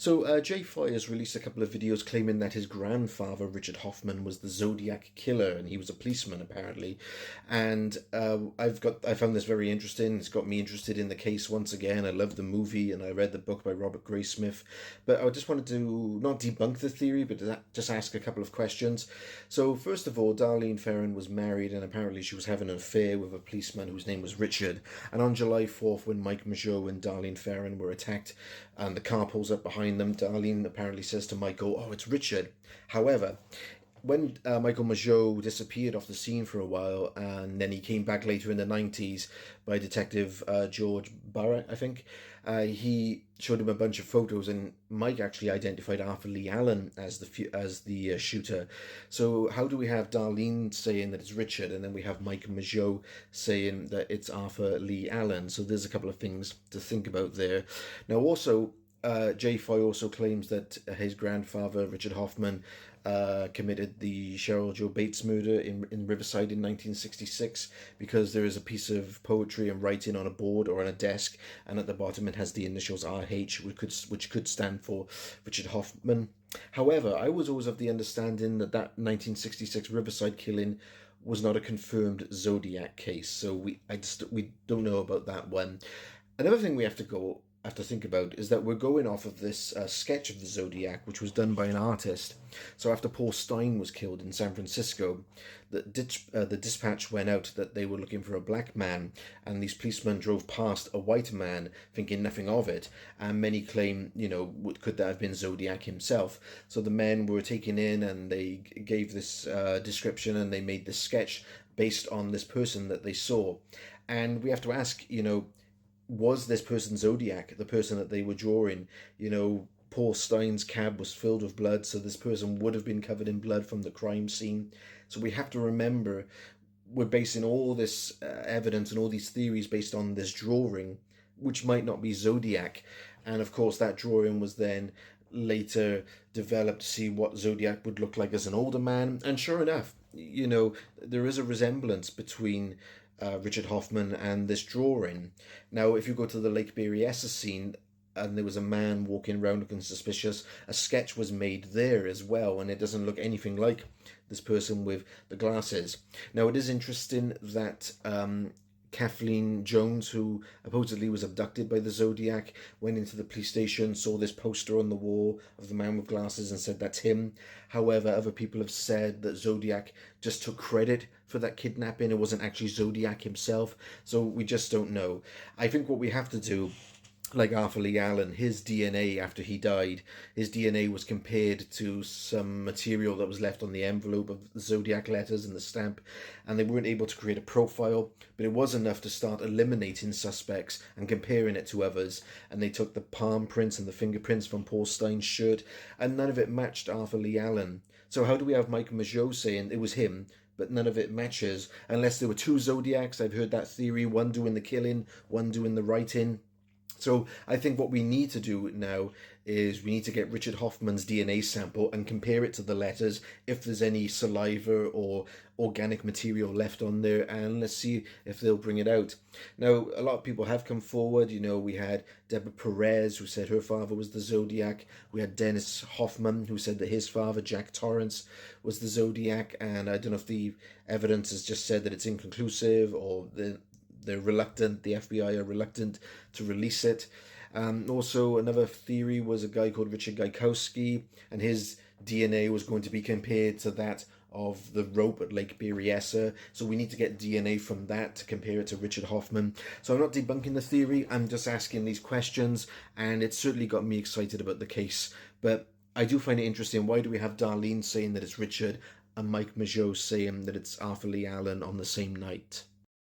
So J.Foy has released a couple of videos claiming that his grandfather, Richard Hoffman, was the Zodiac killer, and he was a policeman apparently. And I found this very interesting. It's got me interested in the case once again. I loved the movie, and I read the book by Robert Graysmith. But I just wanted to not debunk the theory, but just ask a couple of questions. So first of all, Darlene Ferrin was married, and apparently she was having an affair with a policeman whose name was Richard. And on July 4th, when Mike Mageau and Darlene Ferrin were attacked, and the car pulls up behind them, Darlene apparently says to Michael, "Oh, it's Richard." However, when Michael Mageau disappeared off the scene for a while, and then he came back later in the 90s by Detective George Barrett, I think, he showed him a bunch of photos, and Mike actually identified Arthur Lee Allen as the shooter. So how do we have Darlene saying that it's Richard, and then we have Mike Mageau saying that it's Arthur Lee Allen? So there's a couple of things to think about there. Now also, J.Foy also claims that his grandfather, Richard Hoffman, committed the Cheryl Jo Bates murder in Riverside in 1966, because there is a piece of poetry and writing on a board or on a desk, and at the bottom it has the initials RH, which could stand for Richard Hoffman. However, I was always of the understanding that 1966 Riverside killing was not a confirmed Zodiac case, so we don't know about that one. Another thing we have to think about is that we're going off of this sketch of the Zodiac, which was done by an artist. So after Paul Stine was killed in San Francisco, the dispatch went out that they were looking for a black man, and these policemen drove past a white man thinking nothing of it, and many claim, could that have been Zodiac himself? So the men were taken in, and they gave this description, and they made this sketch based on this person that they saw. And we have to ask, was this person Zodiac, the person that they were drawing? Paul Stine's cab was filled with blood, so this person would have been covered in blood from the crime scene. So we have to remember, we're basing all this evidence and all these theories based on this drawing, which might not be Zodiac. And of course, that drawing was then later developed to see what Zodiac would look like as an older man. And sure enough, there is a resemblance between Richard Hoffman and this drawing. Now, if you go to the Lake Berryessa scene, and there was a man walking around looking suspicious, a sketch was made there as well, and it doesn't look anything like this person with the glasses. Now, it is interesting that Kathleen Jones, who supposedly was abducted by the Zodiac, went into the police station, saw this poster on the wall of the man with glasses, and said that's him. However, other people have said that Zodiac just took credit for that kidnapping. It wasn't actually Zodiac himself, so we just don't know. I think what we have to do, like Arthur Lee Allen, his DNA after he died, his DNA was compared to some material that was left on the envelope of the Zodiac letters and the stamp, and they weren't able to create a profile, but it was enough to start eliminating suspects and comparing it to others. And they took the palm prints and the fingerprints from Paul Stine's shirt, and none of it matched Arthur Lee Allen. So how do we have Mike Mageau saying it was him, but none of it matches? Unless there were two Zodiacs. I've heard that theory, one doing the killing, one doing the writing. So I think what we need to do now is we need to get Richard Hoffman's DNA sample and compare it to the letters, if there's any saliva or organic material left on there, and let's see if they'll bring it out. Now, a lot of people have come forward. We had Deborah Perez, who said her father was the Zodiac. We had Dennis Hoffman, who said that his father, Jack Torrance, was the Zodiac. And I don't know if the evidence has just said that it's inconclusive, or they're reluctant, the FBI are reluctant to release it. Also, another theory was a guy called Richard Gaikowski, and his DNA was going to be compared to that of the rope at Lake Berryessa. So we need to get DNA from that to compare it to Richard Hoffman. So I'm not debunking the theory, I'm just asking these questions, and it certainly got me excited about the case. But I do find it interesting, why do we have Darlene saying that it's Richard and Mike Mageau saying that it's Arthur Lee Allen on the same night?